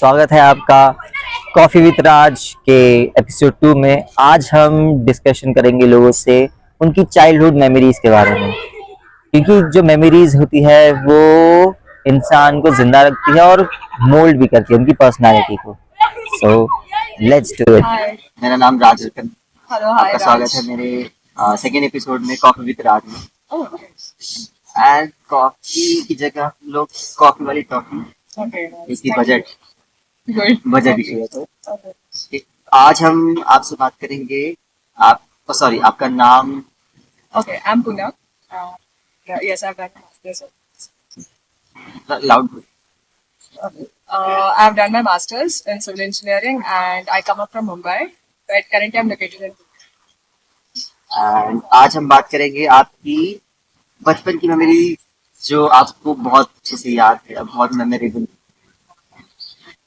स्वागत है आपका कॉफी विद राज के एपिसोड 2 में। आज हम डिस्कशन करेंगे लोगों से उनकी चाइल्डहुड मेमोरीज के बारे में, क्योंकि जो मेमोरीज होती है वो इंसान को जिंदा रखती है और मोल्ड भी करती है उनकी पर्सनालिटी को। So let's do it. Hi. मेरा नाम राज रतन। हेलो हाय आपका स्वागत है मेरे सेकेंड एपिसोड में कॉफी विद राज में। ओके एंड कॉफी की जगह हम लोग कॉफी वाली टॉफी, इसकी बजट गुड इशू है। तो आज हम आपसे बात करेंगे। आप सॉरी, आपका नाम? Okay I am Poonam yes I have done masters loud. I have done my masters in civil engineering and I come up from Mumbai but currently I'm located in and आज हम बात करेंगे आपकी बचपन की मेमोरी, जो आपको बहुत अच्छे से याद है, बहुत मेमोरेबल।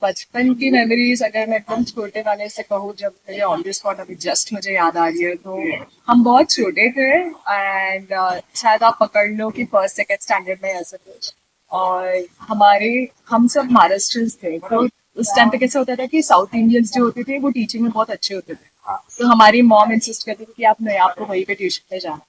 बचपन की मेमोरीज। अगर मैं एकदम छोटे वाले से कहूँ, जब मुझे ऑन द स्पॉट अभी जस्ट मुझे याद आ रही है, तो हम बहुत छोटे थे एंड शायद आप पकड़ लो कि फर्स्ट सेकेंड स्टैंडर्ड में ऐसे कुछ। और हम सब महाराष्ट्र थे, तो उस टाइम पे कैसे होता था कि साउथ इंडियंस जो होते थे वो टीचिंग में बहुत अच्छे होते थे। तो हमारी मॉम इंसिस्ट करती थी कि आपको वहीं पे ट्यूशन पे जाना।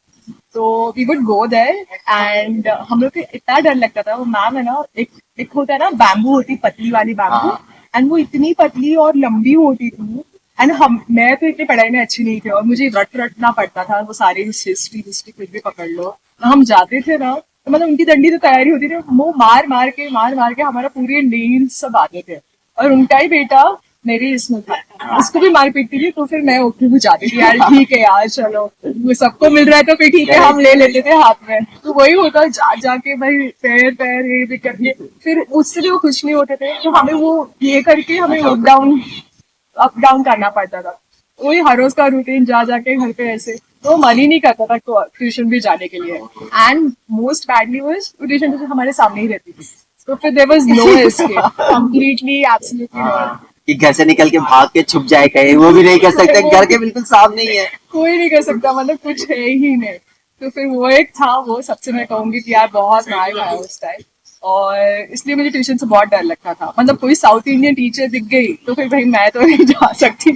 तो we would go there and हम लोग को इतना डर लगता था। वो मैम है ना, एक होता है ना बैम्बू होती, पतली वाली बैम्बू, एंड वो इतनी पतली और लंबी होती थी। एंड मैं तो इतनी पढ़ाई में अच्छी नहीं थी और मुझे रटना पड़ता था वो सारी हिस्ट्री कुछ भी पकड़ लो। हम जाते थे ना, तो मतलब उनकी डंडी तो तैयारी होती थी, वो मार मार के हमारा पूरे नेल्स सब आते थे। और उनका ही बेटा मेरी इसमें था, उसको भी मार पीटती थी। तो फिर मैं ओके हो जाती थी, यार ठीक है यार, चलो वो सबको मिल रहा है तो फिर ठीक है, हम ले लेते थे हाथ में। तो वही होता, जाके भाई पैर पैर ये भी करके फिर उससे भी वो खुश नहीं होते थे, तो हमें वो ये करके हमें अप डाउन करना पड़ता था। वही हर रोज का रूटीन, जा जाके घर पे ऐसे। तो मन ही नहीं करता था ट्यूशन भी जाने के लिए। And most badly was tuition तो हमारे सामने ही रहती थी, तो फिर there was no escape, completely absolutely not. कि घर से निकल के भाग के छुप जाए कहीं, वो भी नहीं कर सकते, घर के बिल्कुल सामने ही है। कोई नहीं कर सकता, मतलब कुछ है ही नहीं। तो फिर वो एक था, वो सबसे मैं कहूंगी कि यार बहुत मार खाया उस टाइम। और इसलिए मुझे ट्यूशन से बहुत डर लगता था। मतलब कोई साउथ इंडियन टीचर दिख गई तो फिर भाई मैं तो नहीं जा सकती,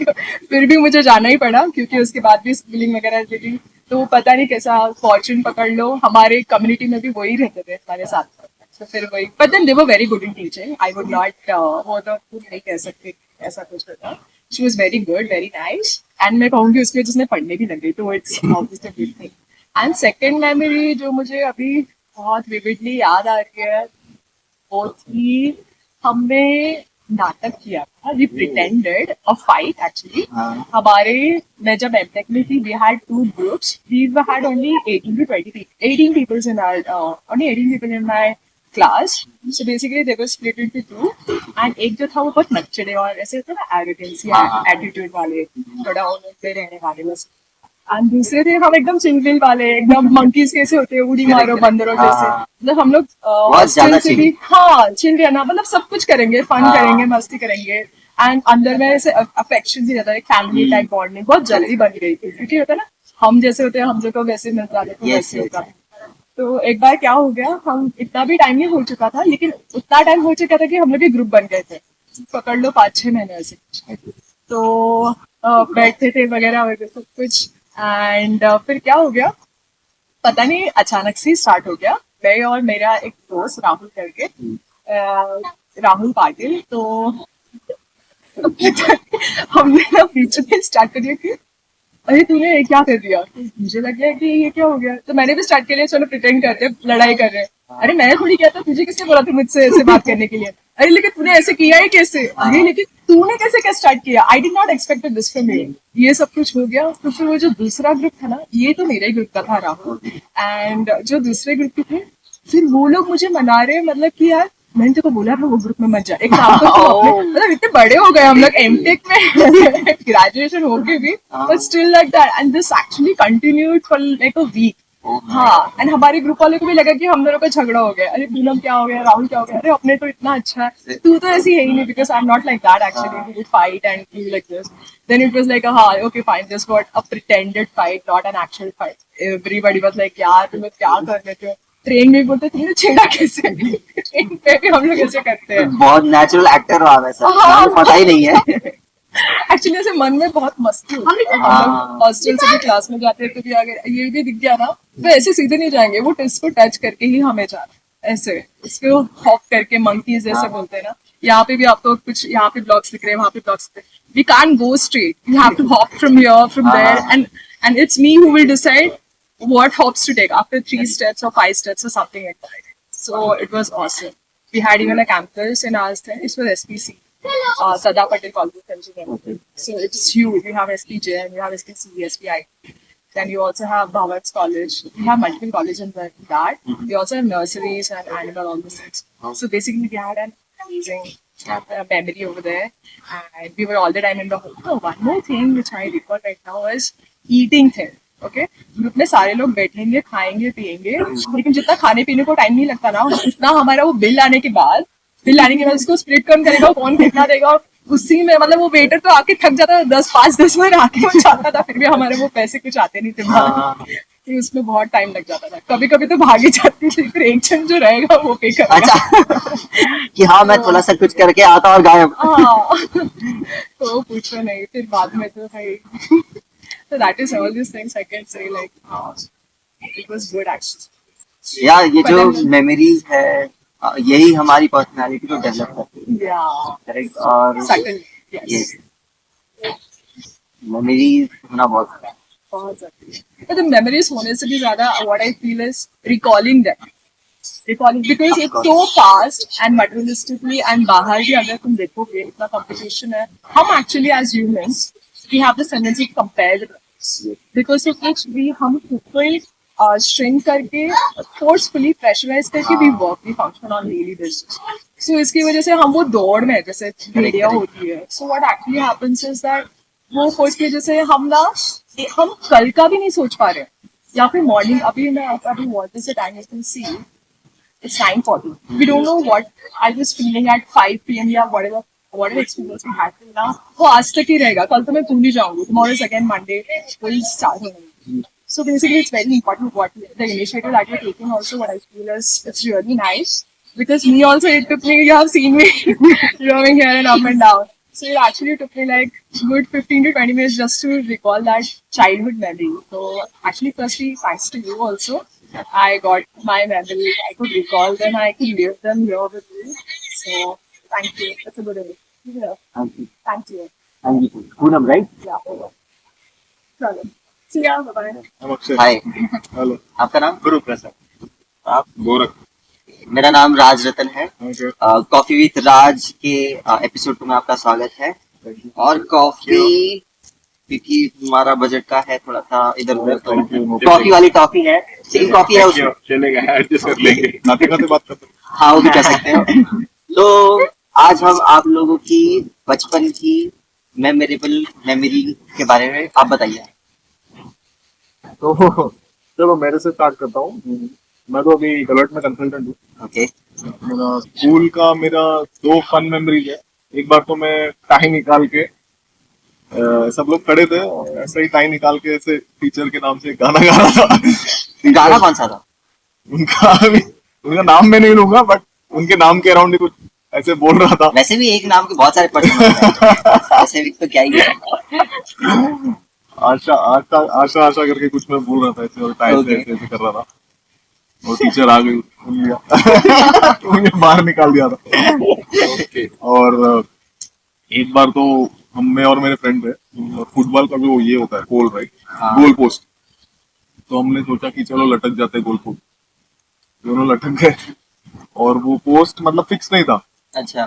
फिर भी मुझे जाना ही पड़ा, क्योंकि उसके बाद भी स्कूलिंग वगैरह थी। तो पता नहीं कैसा फॉर्चून पकड़ लो, हमारे कम्युनिटी में भी वही रहते थे हमारे साथ। तो फिर वही, but then they were very good in teaching. I would not, वो तो नहीं कह सकते ऐसा कुछ होता। She was very good, very nice. And मैं कहूँगी उसकी वजह से मैं पढ़ने भी लग गई, तो it's obviously good thing. And second memory जो मुझे अभी बहुत विविडली याद आ रही है, वो थी, हमने नाटक किया था। We pretended a fight actually. हमारे, मैं जब एमटेक में थी, we had two groups. We had only 18 to 20 18 people in our only 18 people in my class. So basically they were split into two. And एक जो था वो बहुत नक्चड़े और ऐसे थे ना, एरोगेंसी एटीट्यूड वाले, थोड़ा उनपे रहने वाले बस। एंड दूसरे थे हम एकदम चिंगल वाले, एकदम मंकीज कैसे होते हैं, उड़ी मारो बंदरों जैसे। मतलब हम लोग हॉस्टल से भी, हाँ, चिल रहना, मतलब सब कुछ करेंगे, फन करेंगे, मस्ती करेंगे। एंड अंदर में ऐसे अफेक्शन भी रहता है, फैमिली टाइप बॉन्डिंग बहुत जल्दी बन गई थी, क्योंकि होता है ना, हम जैसे होते हैं हम लोग को वैसे मिल जाते, तो वैसे होता है। तो एक बार क्या हो गया, हम इतना भी टाइम नहीं हो चुका था, लेकिन उतना टाइम हो चुका था कि हम लोग के ग्रुप बन गए थे, पकड़ लो 5-6 महीने ऐसे। तो बैठते थे वगैरह वगैरह सब कुछ। एंड फिर क्या हो गया पता नहीं, अचानक से स्टार्ट हो गया। मैं और मेरा एक दोस्त राहुल करके, राहुल पाटिल, तो हमने ना बीच में स्टार्ट कर दिया कि अरे तूने ये क्या कर दिया। तो मुझे लग गया कि ये क्या हो गया, तो मैंने भी स्टार्ट कर लिया, चलो प्रिटेंड करते हैं, लड़ाई कर रहे हैं। अरे मैंने थोड़ी किया था, तुझे किसने बोला था मुझसे ऐसे बात करने के लिए। अरे लेकिन तूने ऐसे किया है कैसे, अरे लेकिन तूने कैसे क्या स्टार्ट किया, I did not expect this from you. ये सब कुछ हो गया। तो फिर वो जो दूसरा ग्रुप था ना, ये तो मेरा ही ग्रुप का था, राहुल। एंड जो दूसरे ग्रुप के थे, फिर वो लोग मुझे मना रहे, मतलब कि यार मैंने तेको बोला था वो ग्रुप में मत जा, एक काम कर तू अपने, मतलब इतने बड़े हो गए हम लोग एमटेक में, ग्रेजुएशन हो के भी, but still like that. And this actually continued for like a week. हाँ, एंड हमारे ग्रुप वालों को भी लगा कि हम दोनों का झगड़ा हो गया। अरे पूनम क्या हो गया, राहुल क्या हो गया, अरे अपने तो इतना अच्छा है, तू तो ऐसी है ही नहीं, because I am not like that actually, we would fight and you like this. Then it was like हाँ okay fine, this got a pretended fight, not an actual fight. Everybody was like यार तुम क्या कर रहे थे। Train में बोलते तुमने छेड़ा कैसे, ट्रेन पे भी हम लोग ऐसे करते हैं। बहुत नेचुरल एक्टर हो आप ऐसा, हाँ। मुझे पता ही नहीं है। एक्चुअली ऐसे मन में बहुत मस्ती होती है। हम लोग हॉस्टल से भी क्लास में जाते हैं तो भी अगर ये भी दिख गया ना तो ऐसे सीधे नहीं जाएंगे, वो इसको टच करके ही हमें जाना है। ऐसे इसको हॉप करके मंकीज जैसे बोलते हैं ना, यहाँ पे भी आपको कुछ यहाँ पे ब्लॉक्स दिख रहे हैं, वहाँ पे ब्लॉक्स दिख रहे हैं, we can't go straight, you have to hop from here from there, and it's me who will decide what hops to take after 3 steps or 5 steps or something like that. So it was awesome. We had even a campus in ours then. It was SPC, Sardar Patel College of Engineering. So it's huge. You have SPJM, you have SPC, SPI. Then you also have Bhavat's College. We have multiple colleges in that. We also have nurseries and animal, all these things. So basically we had an amazing memory over there. And we were all the time in the home. Oh, one more thing which I recall right now is eating thing. Okay, group में सारे लोग बैठेंगे, खाएंगे पिएंगे, लेकिन जितना खाने पीने को टाइम नहीं लगता ना, उतना हमारा वो बिल आने के बाद उसको स्प्लिट कौन करेगा, कौन कितना देगा, उसी में मतलब वो वेटर तो आके थक जाता था, 5-10 बार आके वो जाता था, फिर भी हमारे वो पैसे कुछ आते नहीं थे बाहर, फिर उसमें बहुत टाइम लग जाता था। कभी कभी तो भागी जाती थी, फिर एक जन जो रहेगा वो पे करेगा। अच्छा कि हाँ मैं थोड़ा सा कुछ करके आता और गायब। हाँ तो पूछो नहीं, फिर बाद में तो भाई so that is all these things I can say, like it was good actually. यार ये जो मेमोरीज है यही हमारी पर्सनालिटी को डेवलप करती है। Yeah, correct. और certainly, yes. मेमोरीज होना बहुत है। बहुत ज़रूरी है। But the memories होने से भी ज़्यादा what I feel is recalling them. Recalling because it's so fast and materialistically, and बाहर भी अगर तुम देखोगे इतना competition है, हम actually as humans we have this tendency to compare with others, because of which हम people shrink करके forcefully pressurize करके we work, we function on daily basis. So इसकी वजह से हम वो दौड़ में जैसे भेड़िया होती है, so what actually happens is that वो फोर्स की वजह से हम कल का भी नहीं सोच पा रहे, या फिर मॉर्निंग अभी what is the time you can see it's 9:40, we don't know what I was feeling at 5 p.m. या whatever experience we had till now, वो आज तक ही रहेगा, कल तो मैं भूल ही जाऊंगी, tomorrow is again Monday, will start होगा। So basically it's very important what the initiative that we're taking also, what I feel is it's really nice, because me also it took me, you have seen me roaming here and up and down, so it actually took me like good 15 to 20 minutes just to recall that childhood memory. So actually firstly thanks to you also, I got my memories, I could recall them, I could live them here with you, so thank you, that's a good idea. Yeah. Thank you. Thank you. Thank you. Poonam, right? Yeah, over. Chalo. See ya, bye-bye. हम अक्षय। हाय, hello. आपका नाम? गुरु प्रसाद। आप? गोरख। मेरा नाम राज रतन है। Okay. Coffee with राज के episode में आपका स्वागत है। और कॉफी क्योंकि हमारा बजट का है थोड़ा सा इधर उधर, तो कॉफी वाली टॉफी है, सेम कॉफी है उसमें। चलेगा, एडजस्ट कर लेंगे। खाते खाते बात करते हैं। हाँ वो भी कर सकते हो। तो आज हम आप लोगों की बचपन की मेमोरेबल मेमोरी के बारे में आप बताइए। तो चलो मेरे से स्टार्ट करता हूँ। मैं तो अभी डेलोइट में कंसल्टेंट हूँ। ओके। मेरा स्कूल का मेरा 2 फन मेमोरीज है। एक बार तो मैं टाई निकाल के सब लोग खड़े थे और ऐसे ही टाई निकाल के ऐसे टीचर के नाम से गाना गा रहा था। गाना कौन सा था? उनका नाम मैं नहीं लूंगा, बट उनके नाम के अराउंड ही कुछ ऐसे बोल रहा था। वैसे भी एक नाम के बहुत सारे पर्सन होते हैं, वैसे भी तो क्या ही है। आशा आशा आशा आशा करके कुछ मैं बोल रहा था ऐसे, और टाइम से ऐसे कर रहा था, और टीचर आ गई, सुन लिया, मुझे बाहर निकाल दिया था। और एक बार तो मैं और मेरे फ्रेंड थे, और फुटबॉल का जो ये होता है गोल, राइट, गोल पोस्ट, तो हमने सोचा कि चलो लटक जाते गोल पोस्ट। दोनों लटक गए और वो पोस्ट मतलब फिक्स नहीं था। अच्छा।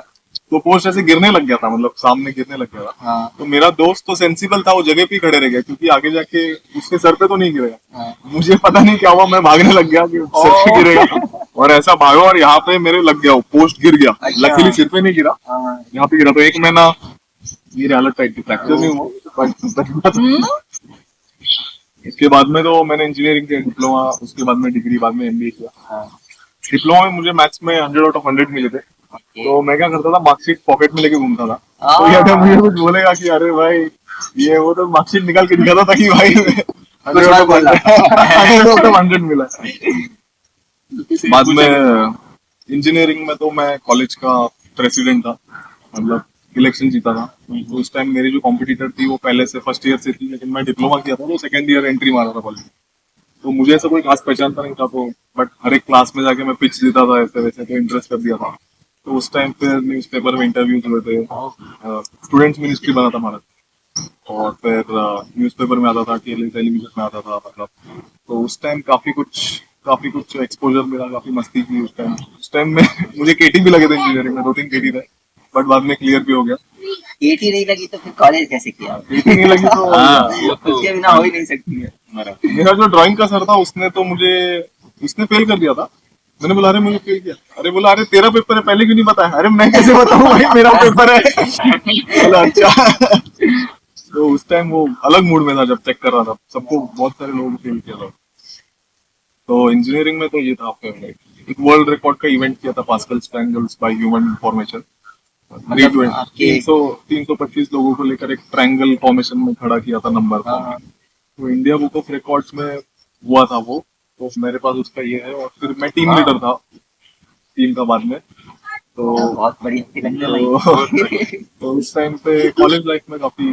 तो पोस्ट ऐसे गिरने लग गया था, मतलब सामने गिरने लग गया था। हाँ। तो मेरा दोस्त तो सेंसिबल था, वो जगह पे ही खड़े रह गया, क्योंकि आगे जाके उसके सर पे तो नहीं गिरेगा। हाँ। मुझे पता नहीं क्या हुआ, मैं भागने लग गया कि सर पे गिरेगा, और ऐसा भागा और यहाँ पे मेरे लग गया, वो पोस्ट गिर गया। अच्छा। लकीली सिर पे नहीं गिरा, हाँ। यहाँ पे गिरा। तो एक महीना मेरी हालत टाइट थी, फ्रैक्चर नहीं हुआ। इसके बाद में तो मैंने इंजीनियरिंग किया, डिप्लोमा, उसके बाद में डिग्री, बाद में MBA किया। हाँ। डिप्लोमा में मुझे मैथ्स में 100 आउट ऑफ 100 मिले थे। तो मैं क्या करता था, मार्कशीट पॉकेट में लेके घूमता था। तो ये अगर मुझे कुछ बोलेगा कि अरे भाई ये वो, तो मार्कशीट निकाल के दिखाता था कि भाई 100 आउट ऑफ 100 मिला। बाद में इंजीनियरिंग में तो मैं कॉलेज का प्रेसिडेंट था, मतलब इलेक्शन जीता था। तो उस टाइम मेरी जो कॉम्पिटिटर थी वो पहले से फर्स्ट ईयर से थी, लेकिन मैं डिप्लोमा किया था तो सेकंड ईयर एंट्री मारा था कॉलेज। तो मुझे ऐसा कोई खास पहचानता नहीं था, तो बट हर एक क्लास में जाके मैं पिच देता था ऐसे वैसे, तो इंटरेस्ट कर दिया था। तो उस टाइम पे न्यूज़पेपर में इंटरव्यूज हुए थे, स्टूडेंट्स मिनिस्ट्री बना था हमारा, और फिर न्यूज़पेपर में आता था, टेलीविजन में आता था, मतलब तो उस टाइम काफी कुछ एक्सपोजर मिला, काफी मस्ती की उस टाइम में मुझे केटी भी लगे थे इंजीनियरिंग में, 2-3 केटी थे, बट बाद में क्लियर भी हो गया। एटी नहीं लगी तो फिर कॉलेज कैसे किया? केटी नहीं लगी तो उसके बिना हो ही नहीं सकती है। मेरा जो ड्राइंग का सर था उसने फेल कर दिया था। मैंने बोला अरे मुझे फेल किया, अरे बोला अरे तेरा पेपर है पहले क्यों नहीं बताया, अरे मैं कैसे बताऊं भाई मेरा पेपर है। बोला अच्छा। तो उस टाइम वो अलग मूड में था जब चेक कर रहा था, सबको बहुत सारे लोगों को फेल किया था। तो इंजीनियरिंग में तो ये था फेवरेट। एक वर्ल्ड रिकॉर्ड का इवेंट किया था, pascal triangles by human formation. मतलब आपके 325 लोगों को लेकर एक ट्रायंगल फॉर्मेशन में खड़ा किया था नंबर था। तो इंडिया बुक ऑफ रिकॉर्ड्स में हुआ था वो, तो मेरे पास उसका ये है। और फिर मैं टीम लीडर था टीम का बाद में। तो बहुत बड़ी हस्ती लगता है भाई। तो उस टाइम पे कॉलेज लाइफ में काफी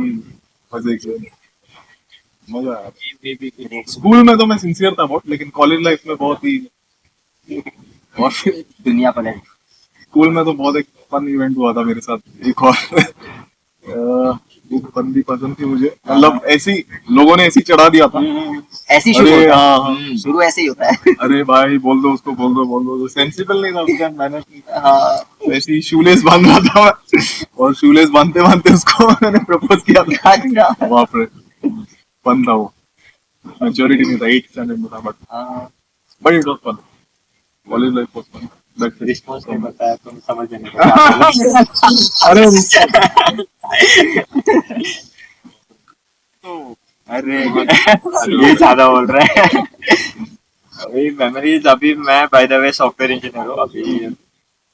मजे किए, मजा आया। स्कूल में तो मैं सिंसियर था बहुत, लेकिन कॉलेज लाइफ में बहुत ही, और फिर दुनिया पलट। स्कूल में तो बहुत एक फन इवेंट हुआ था मेरे साथ एक और। बुक बंदी पसंद थी मुझे, मतलब ऐसी लोगों ने ऐसी चढ़ा दिया था। ऐसे ही शुरू अरे होता हाँ है। हाँ, शुरू ऐसे ही होता है। अरे भाई बोल दो उसको, बोल दो, सेंसिबल नहीं था उसका, मैंने हाँ। ऐसी शूलेस बांध रहा था मैं, और शूलेस बांधते बांधते उसको मैंने प्रपोज किया था। अच्छा। बाप रे, फन था वो। मैच्योरिटी नहीं था, 8th स्टैंडर्ड में था, but it was fun. College life was fun. Response नहीं बताया तुम समझ नहीं। अरे अरे ये ज्यादा बोल रहे हैं। अभी मेमोरीज, अभी मैं by the way software engineer हूँ, अभी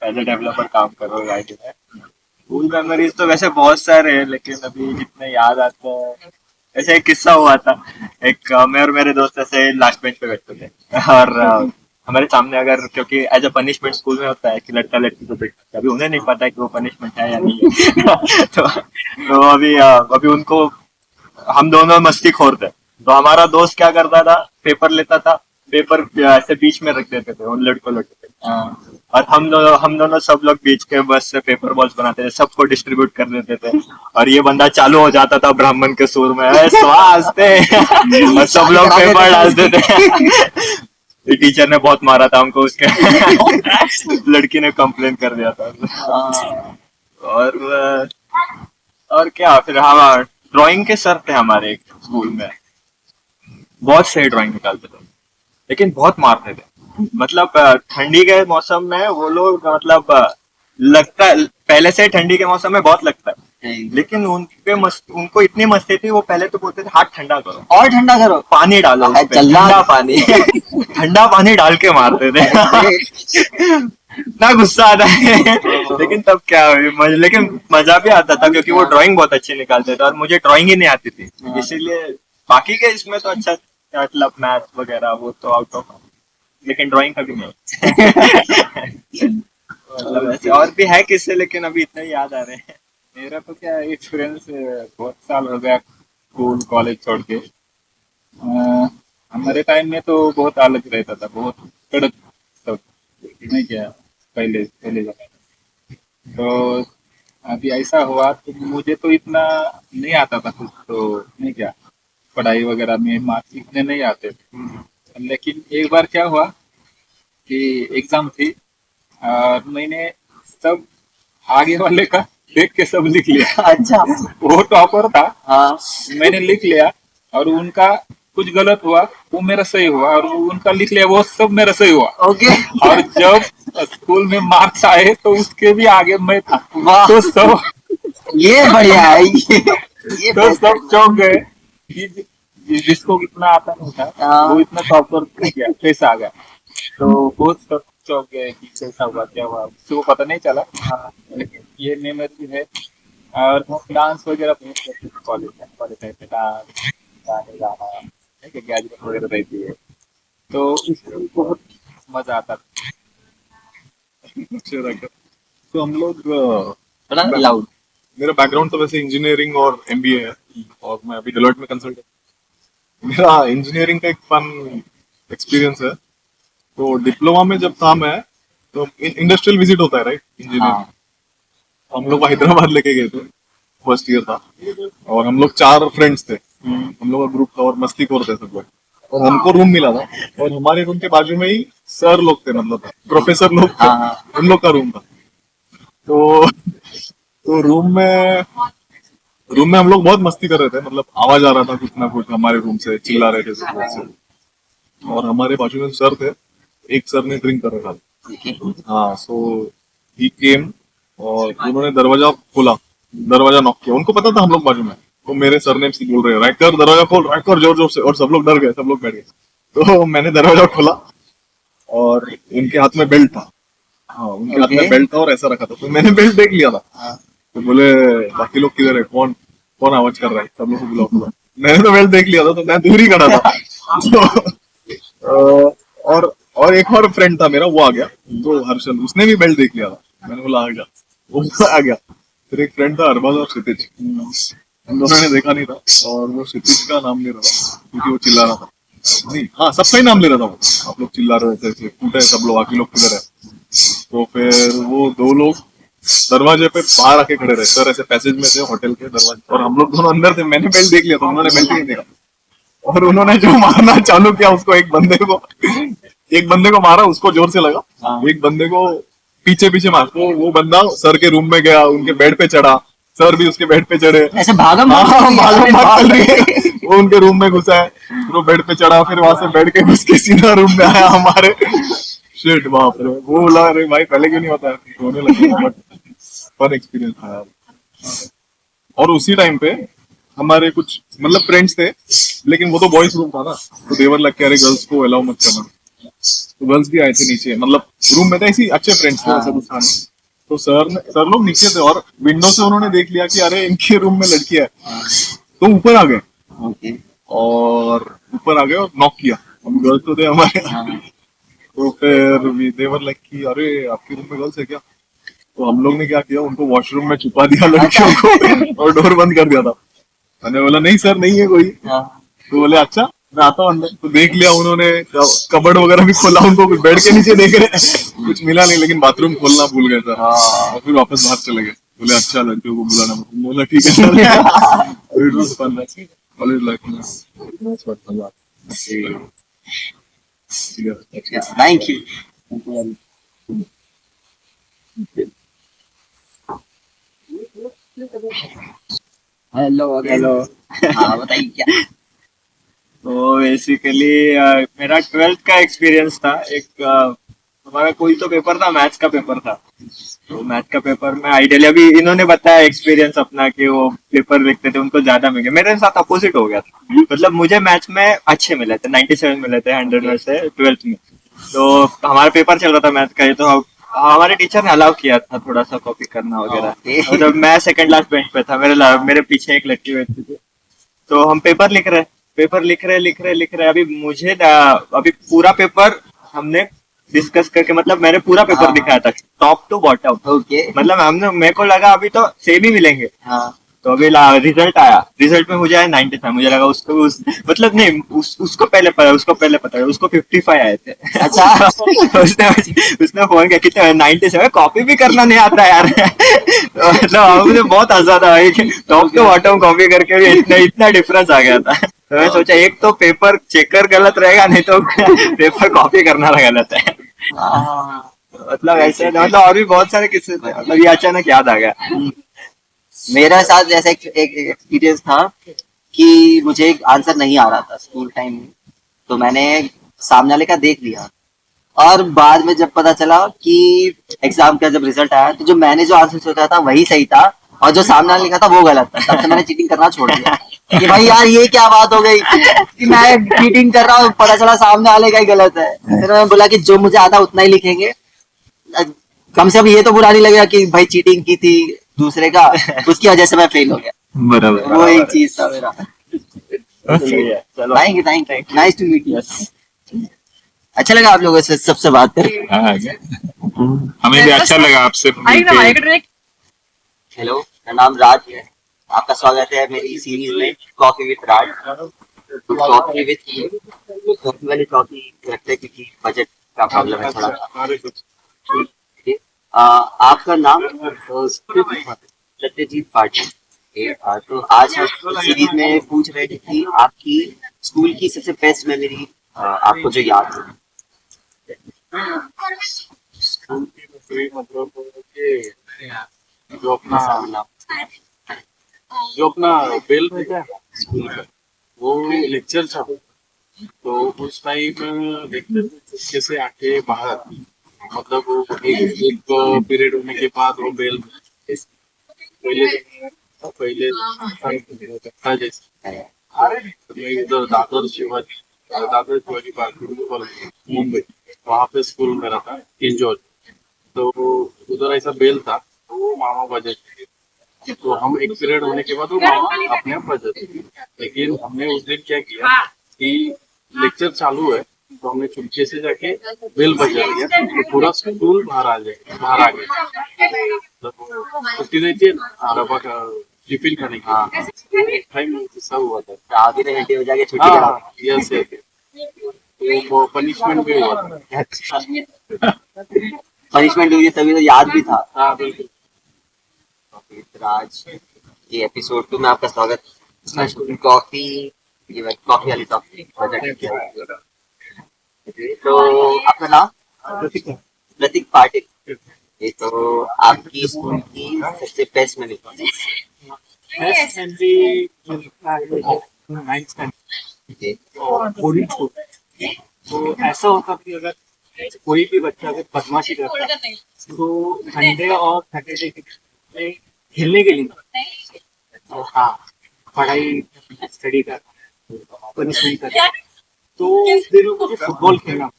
एज ए डेवलपर काम कर रहा हूँ आईटी में। स्कूल मेमोरीज तो वैसे बहुत सारे हैं, लेकिन अभी जितने याद आते हैं, ऐसे एक किस्सा हुआ था। एक मैं और मेरे दोस्त ऐसे लास्ट बेंच पे बैठते थे, और हमारे सामने, अगर क्योंकि एज अ पनिशमेंट स्कूल में होता है कि लड़का लड़की को बैठता है, अभी उन्हें नहीं पता कि वो पनिशमेंट है या नहीं है। तो अभी उनको, हम दोनों मस्तीखोर थे, तो हमारा दोस्त क्या करता था, पेपर लेता था, पेपर ऐसे बीच में रख देते थे उन लड़कों लड़के पे। और हम दोनों सब लोग बीच के बस से पेपर बॉल्स बनाते थे, सबको डिस्ट्रीब्यूट कर देते थे। और ये बंदा चालू हो जाता था ब्राह्मण के सुर में, स्वास्ते। और सब लोग पेपर डालते थे। टीचर ने बहुत मारा था हमको उसके। लड़की ने कंप्लेन कर दिया था। और और क्या, फिर हम ड्राइंग के सर थे हमारे एक स्कूल में, बहुत सही ड्राइंग निकालते थे, लेकिन बहुत मारते थे। मतलब ठंडी के मौसम में वो लोग, मतलब लगता है पहले से ठंडी के मौसम में बहुत लगता है, लेकिन उनको इतनी मस्ती थी, वो पहले तो बोलते थे हाथ ठंडा करो, और ठंडा करो, पानी डालो उस पे, ठंडा पानी। ठंडा पानी डाल के मारते थे। ना गुस्सा आता है, लेकिन तब क्या, लेकिन मजा भी आता था, क्योंकि वो ड्राइंग बहुत अच्छी निकालते थे और मुझे ड्राइंग ही नहीं आती थी, इसीलिए बाकी के इसमें तो अच्छा, मतलब मैथ वगैरह वो तो आउट ऑफ, लेकिन ड्राइंग कभी नहीं। मतलब ऐसे और भी है किससे, लेकिन अभी इतने ही याद आ रहे हैं। मेरा तो क्या एक्सपीरियंस, बहुत साल हो गया स्कूल कॉलेज छोड़ के। हमारे टाइम में तो बहुत अलग रहता था, बहुत कड़क सब, नहीं क्या पहले पहले जमाने में। तो अभी ऐसा हुआ, तो मुझे तो इतना नहीं आता था कुछ, तो नहीं क्या पढ़ाई वगैरह में मार्क्स इतने नहीं आते थे। लेकिन एक बार क्या हुआ कि एग्जाम थी, और मैंने सब आगे वाले का देख के सब लिख लिया। अच्छा। वो टॉपर था, हाँ। मैंने लिख लिया, और उनका कुछ गलत हुआ, वो मेरा सही हुआ, और उनका लिख लिया, वो सब मेरा सही हुआ। ओके। और जब स्कूल में मार्क्स आए तो उसके भी आगे मैं था। वाह। तो सब ये बढ़िया है, ये तो सब चौंक गए कि जिसको इतना आता नहीं था, हाँ। वो इतना टॉपर किया, कैसे आ गया। तो बहुत सब चौंक गए कि कैसा हुआ, क्या हुआ, किसी को पता नहीं चला। लेकिन ये मेमोरी है। और हम डांस वगैरह बहुत करते थे कॉलेज में, टाइम पे डांस, गाने गाना, गैदरिंग वगैरह रहती है, तो इसमें बहुत मजा आता था। अच्छे रैकर। तो हम लोग थोड़ा लाउड। मेरा बैकग्राउंड तो वैसे इंजीनियरिंग और एमबीए है, और मैं अभी डेलोइट में कंसल्टेंट। मेरा इंजीनियरिंग का एक फन एक्सपीरियंस है। तो डिप्लोमा में जब था मैं, तो इंडस्ट्रियल विजिट होता है राइट इंजीनियरिंग। हम लोग को हैदराबाद लेके गए थे, फर्स्ट ईयर था, और हम लोग 4 फ्रेंड्स थे। हम लोग का ग्रुप था और मस्तीखोर थे सब लोग, और हमको रूम मिला था, और हमारे रूम के बाजू में ही सर लोग थे, मतलब प्रोफेसर लोग थे। उन लोग का रूम था। तो रूम में हम लोग बहुत मस्ती कर रहे थे, मतलब आवाज आ रहा था कुछ ना कुछ, हमारे रूम से चिल्ला रहे थे सब लोग से। और हमारे बाजू में सर थे, एक सर ने ड्रिंक कर रखा था। हाँ, सो ही केम, और उन्होंने दरवाजा खोला, दरवाजा नॉक किया। उनको पता था हम लोग बाजू में, तो मेरे सरनेम से बोल रहे हैं रैकर दरवाजा खोल, रैकर जोर जोर से, और सब लोग डर गए, सब लोग बैठ गए। तो मैंने दरवाजा खोला, और उनके हाथ में बेल्ट था। हाँ, उनके हाथ में बेल्ट था और ऐसा रखा था, तो मैंने बेल्ट देख लिया था। तो बोले बाकी लोग किधर है, कौन कौन आवाज कर रहा है, सब लोग को बुलाओ। मैंने तो बेल्ट देख लिया था, तो मैं दूर ही खड़ा था। तो, और एक और फ्रेंड था मेरा, वो आ गया, तो हर्षल, उसने भी बेल्ट देख लिया था। मैंने बोला आ गया, वो आ गया। फिर एक फ्रेंड था अरबाज और क्षितिज, उन दोनों ने देखा नहीं था, और वो क्षितिज का नाम ले रहा था क्योंकि वो चिल्ला रहा था। नहीं, हाँ, सबका ही नाम ले रहा था वो। आप लोग चिल्ला रहे थे, ऐसे कूटे सब लोग, बाकी लोग किधर है। तो फिर वो 2 लोग दरवाजे पे बाहर आके खड़े रहे, सर ऐसे पैसेज में थे होटल के दरवाजे, और हम लोग दोनों अंदर थे। मैंने बेल्ट देख लिया था, उन्होंने बेल्ट नहीं देखा, और उन्होंने जो मारना चालू किया उसको, एक बंदे को मारा, उसको जोर से लगा। एक बंदे को पीछे पीछे मार, तो वो बंदा सर के रूम में गया, उनके बेड पे चढ़ा, सर भी उसके बेड पे चढ़े, ऐसे भागम भागम भाग चल रही है। वो उनके रूम में घुसा है, फिर वो बेड पे चढ़ा, फिर वहां से बेड के घुस के सीधा रूम में आया हमारे। शिट, बाप रे, वो बोला अरे भाई पहले क्यों नहीं बताया, रोने लगा। बट फन एक्सपीरियंस था यार। और उसी टाइम पे हमारे कुछ मतलब फ्रेंड्स थे, लेकिन वो तो बॉयज रूम था ना, तो देवर लग के अरे गर्ल्स को अलाउ मत करना। तो गर्ल्स भी आए थे नीचे, मतलब रूम में थे, ऐसे अच्छे फ्रेंड्स थे, ऐसा कुछ था नहीं। तो सर लोग नीचे थे, और विंडो से उन्होंने देख लिया कि अरे इनके रूम में लड़की है, तो ऊपर आ गए। और ऊपर आ गए और नॉक किया, हम गर्ल्स तो थे हमारे। तो फिर देवर लाइक कि अरे आपके रूम में गर्ल्स है क्या। तो हम लोग ने क्या किया, उनको वॉशरूम में छुपा दिया लड़कियों को, और डोर बंद कर दिया था। मैंने बोला नहीं सर, नहीं है कोई। तो बोले अच्छा, मैं आता हूँ अंदर। तो देख लिया उन्होंने, कबर्ड वगैरह भी खोला, उनको बेड के नीचे देख रहे, कुछ मिला नहीं, लेकिन बाथरूम खोलना भूल गए सर, और फिर वापस बाहर चले गए। बोले अच्छा, लड़कियों को बुलाना मत। बोला ठीक है sir. It was fun, college life में बहुत फन था। Thank you. Hello hello. हाँ बताइए क्या। तो बेसिकली मेरा 12th का एक्सपीरियंस था। एक हमारा कोई तो पेपर था, मैथ्स का पेपर था। तो मैथ का पेपर में आइडियली अभी इन्होंने बताया एक्सपीरियंस अपना कि वो पेपर लिखते थे उनको ज्यादा मिले, मेरे साथ अपोजिट हो गया था। मतलब मुझे मैथ्स में अच्छे मिले थे, 97 मिले थे 100 में से 12th में। तो हमारा पेपर चल रहा था मैथ का, ये तो हमारे टीचर ने अलाउ किया था थोड़ा सा कॉपी करना वगैरह। मतलब मैं सेकंड लास्ट बेंच पे था, मेरे पीछे एक लड़की बैठती थी। तो हम पेपर लिख रहे। अभी पूरा पेपर हमने डिस्कस करके, मतलब मैंने पूरा पेपर दिखाया था टॉप टू बॉटम। ओके। मतलब हमने, मेरे को लगा अभी तो सेम ही मिलेंगे। हाँ। तो अभी रिजल्ट आया, रिजल्ट में मुझे आया 95। मुझे लगा मतलब नहीं, उसको पहले पता है, उसको 55 आए थे। अच्छा। उसने फोन किया कितने 97, कॉपी भी करना नहीं आता यार। तो मतलब मुझे बहुत हंसा था भाई, टॉप टू बॉटम कॉपी करके भी इतना डिफरेंस आ गया था। तो मैं सोचा एक तो पेपर चेकर गलत रहेगा, नहीं तो पेपर कॉपी करना गलत है। मतलब ऐसे, मतलब और भी बहुत सारे किस्से थे, मतलब ये अचानक याद आ गया। मेरे साथ ऐसा एक एक्सपीरियंस था कि मुझे एक आंसर नहीं आ रहा था स्कूल टाइम में, तो मैंने सामने वाले का देख लिया, और बाद में जब पता चला कि एग्जाम का जब रिजल्ट आया, तो जो मैंने जो आंसर सोचा था वही सही था, और जो सामने वाले लिखा था वो गलत था। तब से मैंने चीटिंग करना छोड़ दिया कि भाई यार ये क्या बात हो गई कि मैं चीटिंग कर रहा हूँ, पता चला सामने वाले का ही गलत है। फिर मैंने बोला कि जो मुझे आता उतना ही लिखेंगे, कम से कम ये तो बुरा नहीं लगेगा कि भाई चीटिंग की थी दूसरे का, उसकी वजह से मैं फेल हो गया। बराबर, वो एक चीज था मेरा। चलो thank you, nice to meet you. अच्छा लगा आप लोगों से सबसे बात करके। हाँ, हमें भी अच्छा लगा आपसे I know, I मिलके। could make हेलो, मेरा नाम राज है। आपका स्वागत है मेरी सीरीज में कॉफी विद राज। तो कॉफी वाली कॉफी रखते हैं क्योंकि बजट का प्रॉब्लम है थोड़ा सा। ठीक है। आपका नाम सत्यजीत पाटिल। ठीक है, तो आज हम सीरीज में पूछ रहे थे कि आपकी स्कूल की सबसे बेस्ट मेमोरी आपको जो याद हो। स्कूल की नौकरी मतलब ये जो अपना बेल रहता है स्कूल का, वो लेक्चर था। तो उस टाइम देखते थे कैसे आके बाहर, मतलब वो एक पीरियड होने के बाद वो बेल पहले पहले था जैसे इधर दादर शिवाजी पार्क मुंबई, वहाँ पे स्कूल मेरा था इंजॉय। तो उधर ऐसा बेल था, तो मामा बजे थे। तो हम एक पीरियड होने के बाद वो मामा अपने आप बजे थे। लेकिन हमने उस दिन क्या किया कि लेक्चर चालू है, तो हमने चुपके से जाके बेल बजा दिया, तो पूरा स्कूल बाहर आ गया। तो उसकी देखिए टिफिन खाने की टाइम ऐसा हुआ था। आधे घंटे हो जाके छुट्टी करा। हाँ, यस यस, वो पनिशमेंट भी हुआ था। पनिशमेंट हुई तभी तो याद भी था। हाँ बिल्कुल। राज, ये एपिसोड 2 में आपका स्वागत। कॉफी, ये कॉफी वाली टॉपिक। तो आपका नाम? प्रतीक पाटिल। ये तो आपकी स्कूल की सबसे बेस्ट मेमोरी। थोड़ी छोटी, तो ऐसा होता कि अगर कोई भी बच्चा अगर बदमाशी करता है तो संडे और सैटरडे में खेलने के लिए, तो हाँ, पढ़ाई स्टडी कर पनिशमेंट कर, तो उस दिन मुझे फुटबॉल खेलना।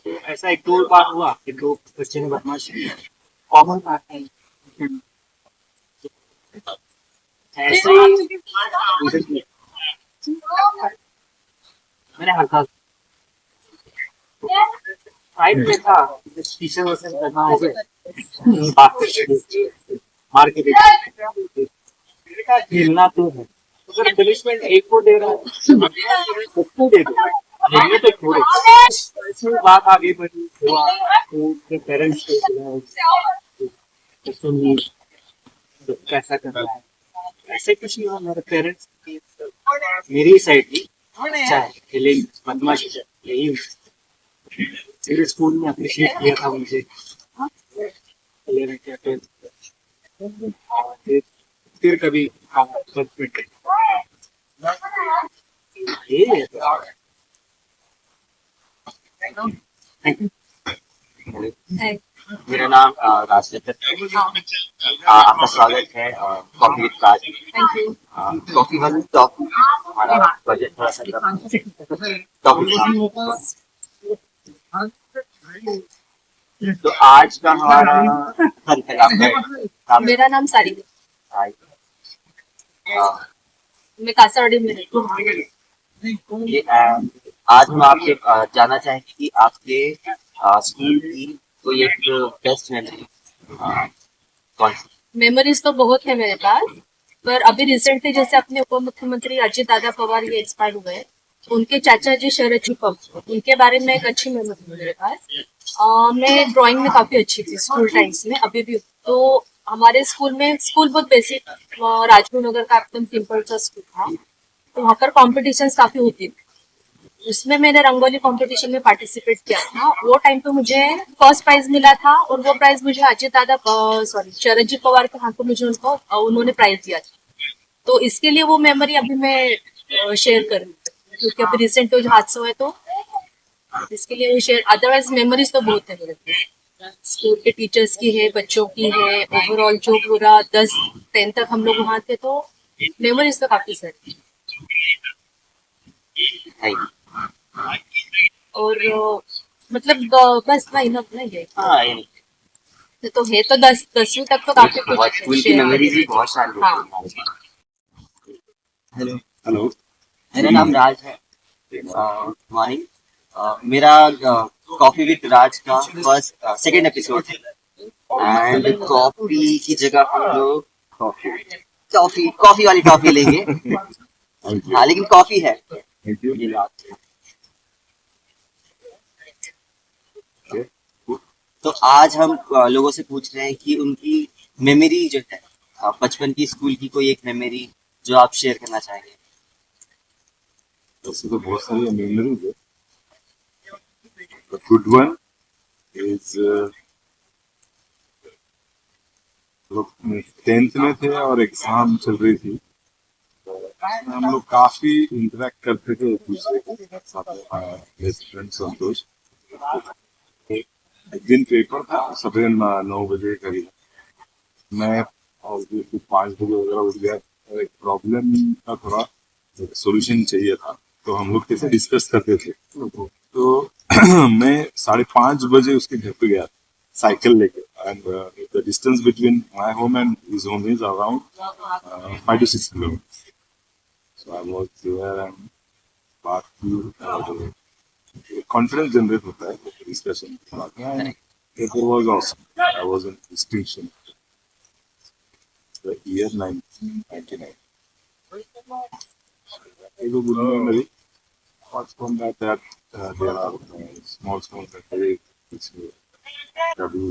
तो ऐसा एक दो बार हुआ कि दो बच्चे ने बदमाशी की, कॉमन बात है। ऐसे ही मैंने हर साल फाइट में था, टीचर वर्सेस बदमाश बात करते मार के देखते, खेलना तो है, अगर पनिशमेंट एक को दे रहा है सबको दे दो, खेलने तो छोड़ो। ऐसी बात आगे बढ़ी, हुआ तो उसके पेरेंट्स को बुलाया, तो सुनिए तो कैसा कर रहा है, ऐसे कुछ नहीं हुआ। मेरे पेरेंट्स मेरी साइड थी, चाहे खेलेंगे बदमाशी यही मेरे स्कूल में अप्रिशिएट किया था मुझे। फिर कभी मेरा नाम राजचंद्र है। आपका स्वागत है कॉफी विद राज। कॉफी वाली टॉपिक, हमारा बजट थोड़ा सा टॉपिक। तो आज का हमारा फल है आपका। मेरा नाम सारी है। मैं कासावाड़ी में रहती हूँ। ये आज हम आपसे जानना चाहेंगे कि आपके स्कूल की कोई एक बेस्ट मेमोरी कौन सी? मेमोरीज तो बहुत है मेरे पास, पर अभी रिसेंटली जैसे अपने उप मुख्यमंत्री अजित दादा पवार ये एक्सपायर हुए, उनके चाचा जी शरद जी पवार, उनके बारे में एक अच्छी मेमोरी है मेरे पास। मैं ड्राइंग में काफी अच्छी थी स्कूल टाइम्स में, अभी भी। तो हमारे स्कूल बहुत बेसिक राजगुरु नगर का एकदम सिंपल सा स्कूल था, तो वहाँ पर कॉम्पिटिशन काफी होती थी। उसमें मैंने रंगोली कंपटीशन में पार्टिसिपेट किया था। वो टाइम पे मुझे फर्स्ट प्राइज मिला था, और वो प्राइज मुझे अजित दादा शरद जी पवार के हाथों मुझे उन्होंने प्राइज दिया था। तो इसके लिए वो मेमोरी अभी मैं शेयर कर रही हूँ, क्योंकि अभी रिसेंट जो हादसा हुआ है, तो इसके लिए वो शेयर। अदरवाइज मेमोरीज तो बहुत है मेरे पास, स्कूल के टीचर्स की है, बच्चों की है, ओवरऑल जो पूरा 10-10 तक हम लोग वहाँ थे, तो मेमोरीज तो काफी सारी। और मतलब बस ना इनफ नहीं है। तो है तो 10वीं तक तो काफी कुछ स्कूल की मेमोरीज भी बहुत सारी। हाँ। हेलो, हेलो, मेरा नाम राज है। मॉर्निंग। मेरा कॉफी विद राज का सेकंड एपिसोड है एंड कॉफी की जगह हम लोग कॉफी वाली कॉफी लेंगे। हाँ लेकिन कॉफी है ये बात। तो आज हम लोगों से पूछ रहे हैं कि उनकी मेमोरी जो है बचपन की स्कूल की कोई एक मेमोरी जो आप शेयर करना चाहेंगे। वैसे तो बहुत सारी मेमोरीज है। गुड वन इज लोग 10th में थे और एग्जाम चल रही थी, तो हम लोग काफी इंटरेक्ट करते थे एक दूसरे के साथ। बेस्ट फ्रेंड संतोष, एक दिन पेपर था सुबह 9 बजे करीब, मैं और 5 बजे वगैरह उठ गया। एक प्रॉब्लम का थोड़ा सॉल्यूशन चाहिए था, तो हम लोग कैसे डिस्कस करते थे। तो मैं 5:30 बजे उसके घर पे गया साइकिल लेके, and the distance between my home and his home is around 5 to 6 kilometre. So I was there and बात की, कॉन्फिडेंस जनरेट होता है discussion. Paper was awesome, I was in distinction the year 1999. It was good memory. Apart from that, there are small memories which कभी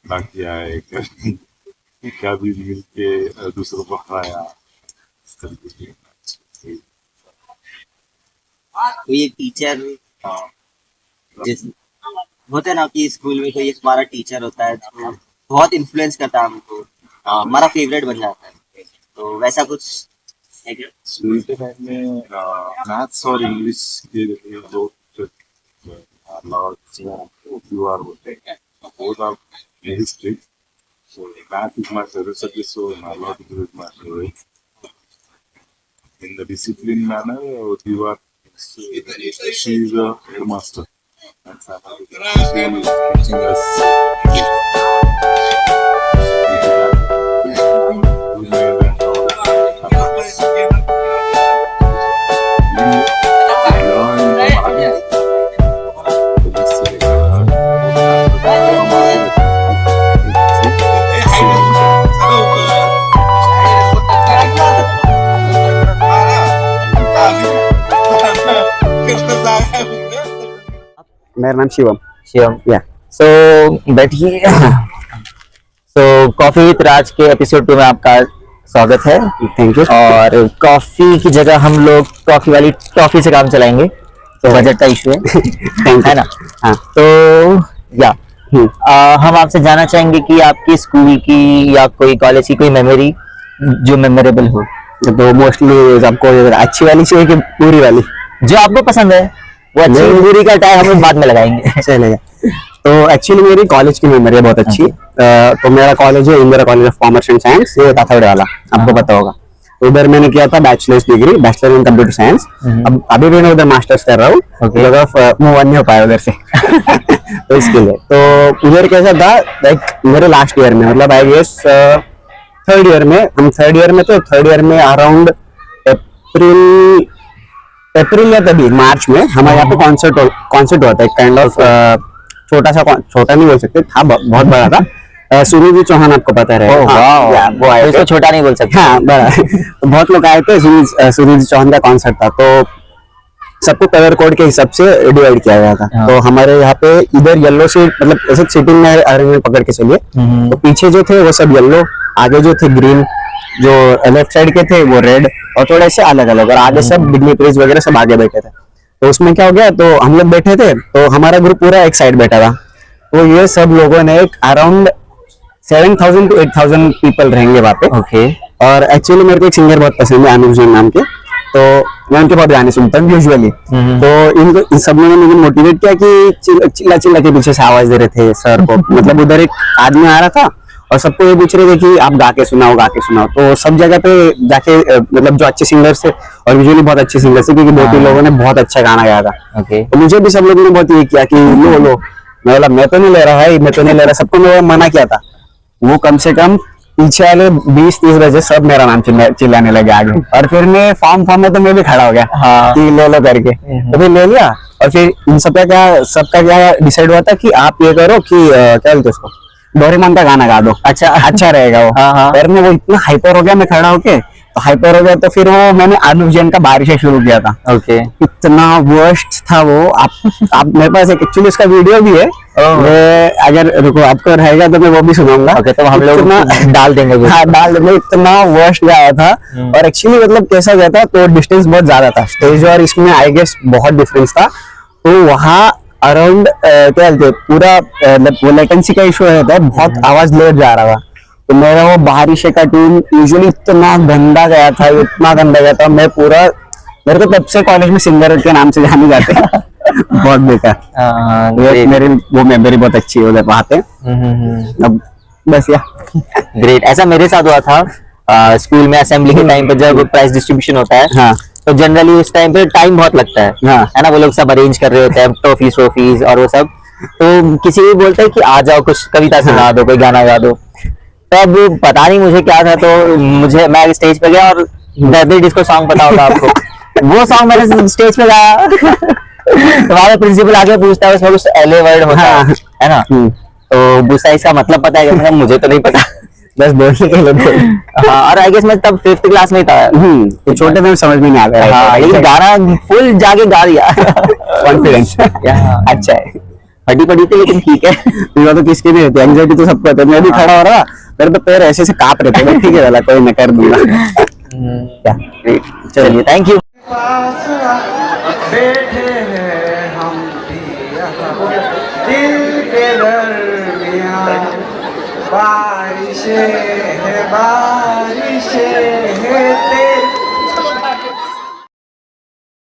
बाकी आए, कभी मिल के दूसरों को हराया, इस तरीके की। कोई एक टीचर जिस होता है ना कि स्कूल में कोई एक हमारा टीचर होता है जो बहुत इन्फ्लुएंस करता है हमको, हमारा फेवरेट बन जाता है, तो वैसा कुछ है क्या? स्कूल के टाइम में मैथ्स और इंग्लिश के जो QR होते हैं, both are very strict. So math is my favorite subject, so biology is my favorite. In the discipline manner, QR, she is a headmaster. That's how she is teaching us. मेरा नाम शिवम। शिवम, या सो बैठिए। सो coffee with राज के episode 2 में आपका स्वागत है। Thank you. और कॉफी की जगह हम लोग कॉफी वाली टॉफी से काम चलाएंगे, तो बजट का इशू है है ना। हाँ। तो या हम आपसे जानना चाहेंगे कि आपकी स्कूल की या कोई कॉलेज की कोई मेमोरी जो मेमोरेबल हो। तो मोस्टली आपको अच्छी वाली चाहिए कि पूरी वाली? जो आपको पसंद है वो अच्छी बुरी का टाइम हम लोग बाद में लगाएंगे। चलेगा। तो एक्चुअली मेरी कॉलेज की मेमोरी है बहुत अच्छी। तो मेरा कॉलेज है Indira college of commerce and science, ये ताथावड़े वाला, आपको पता होगा। उधर मैंने किया था bachelors degree, bachelor in computer science. अब अभी भी मैं उधर मास्टर्स कर रहा हूँ, मूव ऑन नहीं हो पाया उधर से। तो इसके लिए तो उधर कैसा था, लाइक मेरे लास्ट ईयर में, मतलब आई गेस थर्ड ईयर में, हम थर्ड ईयर में थे। थर्ड ईयर में अराउंड अप्रैल या तभी मार्च में हमारे यहाँ पे कॉन्सर्ट हुआ था, एक काइंड ऑफ छोटा नहीं बोल सकते, था बहुत बड़ा था। सुनील चौहान आपको पता है? वो आए थे, छोटा नहीं बोल सकते। हाँ बड़ा। तो बहुत लोग आए थे, सुनील चौहान का कॉन्सर्ट था, तो सबको कलर कोड के हिसाब से डिवाइड किया गया था। तो हमारे यहाँ पे इधर येलो सीट, मतलब ऐसे सीटिंग में अरेंजमेंट पकड़ के चलिए, तो पीछे जो थे वो सब येलो, आगे जो थे ग्रीन, जो लेफ्ट साइड के थे वो रेड, और थोड़े से अलग अलग, और आगे सब डिग्निटरीज वगैरह सब आगे बैठे थे। तो उसमें क्या हो गया, तो हम लोग बैठे थे, तो हमारा ग्रुप पूरा एक साइड बैठा था। तो ये सब लोगों ने एक अराउंड 7,000 to 8,000 पीपल रहेंगे वहाँ पे। ओके। और एक्चुअली मेरे को एक सिंगर बहुत पसंद है, अनुज जैन नाम के, तो मैं उनके बहुत गाने सुनता हूँ यूजुअली। तो इन सब ने मुझे मोटिवेट किया कि चिल्ला चिल्ला के पीछे से आवाज दे रहे थे सर को। मतलब उधर एक आदमी आ रहा था और सबको ये पूछ रहे थे कि आप गा के सुनाओ, गा के सुनाओ। तो सब जगह पे जाके मतलब जो अच्छे सिंगर्स थे, और यूजुअली बहुत अच्छे सिंगर्स थे, क्योंकि 2-3 लोगों ने बहुत अच्छा गाना गाया था। ओके। तो मुझे भी सब लोगों ने बहुत ये किया कि लो। मैं बोला मैं तो नहीं ले रहा भाई, मैं तो नहीं ले रहा, सबको मैं मना किया था। वो कम से कम पीछे वाले 20-30 बजे सब मेरा नाम चिल्लाने लगे आगे, और फिर मैं फॉर्म में तो मैं भी खड़ा हो गया हाँ। कि ले लो करके, तो फिर ले लिया। और फिर इन सबका क्या डिसाइड हुआ था कि आप ये करो कि क्या बोलते उसको, डोरेमोन का गाना गा दो, अच्छा रहेगा वो। हाँ, हाँ। फिर मैं वो इतना हाइपर हो गया, मैं खड़ा होके तो हाइपर हो गया, तो फिर वो मैंने अनुव जैन का बारिश शुरू किया था। ओके। इतना वर्स्ट था वो। आप मेरे पास एक एक्चुअली उसका वीडियो भी है, मैं अगर रुको आपको रहेगा तो मैं वो भी सुनाऊंगा। ओके, तो हम लोग डाल देंगे वो। हाँ डाल देंगे। इतना वर्स्ट गाया था, और एक्चुअली मतलब कैसा गया था, तो डिस्टेंस बहुत ज्यादा था स्टेज और इसमें, आई गेस बहुत डिफरेंस था। तो वहाँ अराउंड क्या बोलते हैं, पूरा वो लेटेंसी का इशू रहता है, बहुत आवाज लेट जा रहा था। तो मेरा वो बारिश का ट्यून यूजुअली इतना गंदा गया था, इतना गंदा गया था, मैं पूरा, मेरे को तब से कॉलेज में सिंगर के नाम से जाने जाते हैं। बहुत बेकार। मेरी वो मेमोरी बहुत अच्छी है वहाँ पे। अब बस या ग्रेट। ऐसा मेरे साथ हुआ था स्कूल में असेंबली के टाइम पे, जब प्राइज डिस्ट्रीब्यूशन होता है। हाँ। तो जनरली उस टाइम पे टाइम बहुत लगता है। हाँ। है ना, वो लोग सब अरेंज कर रहे होते हैं, ट्रॉफीज और वो सब। तो किसी भी बोलते हैं कि आ जाओ, कुछ कविता सुना दो, कोई गाना गा दो। तब पता नहीं मुझे क्या था, तो मैं स्टेज पे गया, और दर्द डिस्को सॉन्ग पता होगा आपको, वो सॉन्ग मैंने स्टेज पे गाया। तो वहां पे प्रिंसिपल आके पूछता है उसमें कुछ एलए वर्ड होता है ना, तो पूछता है इसका मतलब पता है क्या? मुझे तो नहीं पता, बस बोलने के लिए। हाँ। और आई गेस मैं तब 5th क्लास में ही था। तो छोटे में समझ में नहीं आता है। हाँ, लेकिन गाना फुल जाके गा दिया। कॉन्फिडेंस अच्छा है। फटी पड़ी थी लेकिन ठीक है। तो तो किसकी नहीं होती, एंग्जाइटी तो सबको होती है। मैं भी खड़ा हो रहा, मेरे तो पैर ऐसे कांप रहे थे, ठीक है वाला कोई मैं कर दूंगा। क्या ग्रेट, चलिए थैंक यू। बैठे हैं हम भी यहाँ दिल के दरमियाँ, बारिशें हैं तेरी